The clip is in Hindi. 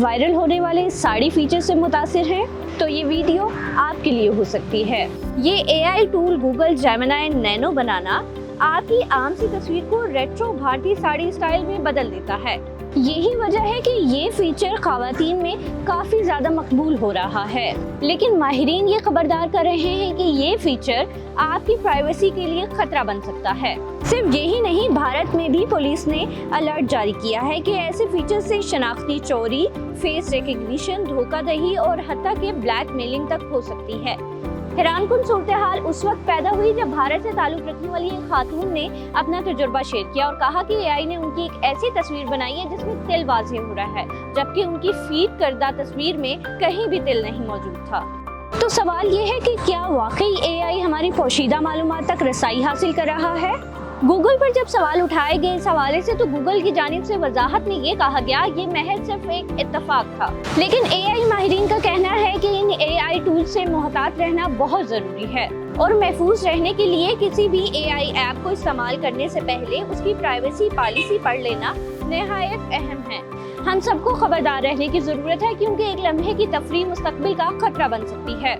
वायरल होने वाले साड़ी फीचर से मुतासिर हैं तो ये वीडियो आपके लिए हो सकती है। ये AI tool Google Gemini nano banana आपकी आम सी तस्वीर को रेट्रो भारतीय साड़ी स्टाइल में बदल देता है। यही वजह है कि ये फीचर खवातीन में काफी ज्यादा मकबूल हो रहा है, लेकिन माहिरीन ये खबरदार कर रहे हैं कि ये फीचर आपकी प्राइवेसी के लिए खतरा बन सकता है। सिर्फ यही नहीं, भारत में भी पुलिस ने अलर्ट जारी किया है कि ऐसे फीचर से शनाख्ती चोरी, फेस रिकग्निशन, धोखाधड़ी और हत्या के ब्लैकमेलिंग तक हो सकती है। हैरानकुन सूरत हाल उस वक्त पैदा हुई जब भारत से ताल्लुक रखने वाली एक खातून ने अपना तजुर्बा शेयर किया और कहा कि AI ने उनकी एक ऐसी तस्वीर बनाई है जिसमें तिल वाज़ेह हो रहा है, जबकि उनकी फीड करदा तस्वीर में कहीं भी तिल नहीं मौजूद था। तो सवाल ये है कि क्या वाकई AI हमारी पोशीदा मालूमात तक रसाई हासिल कर रहा है? गूगल पर जब सवाल उठाए गए इस हवाले से तो गूगल की जानिब से वजाहत में ये कहा गया ये महज सिर्फ एक इत्तफाक था, लेकिन AI माहिरीन का कहना है कि इन AI टूल से मोहतात रहना बहुत जरूरी है और महफूज रहने के लिए किसी भी AI ऐप को इस्तेमाल करने से पहले उसकी प्राइवेसी पॉलिसी पढ़ लेना निहायत अहम है। हम सबको खबरदार रहने की जरूरत है क्योंकि एक लम्हे की तफरीह मुस्तकबिल का खतरा बन सकती है।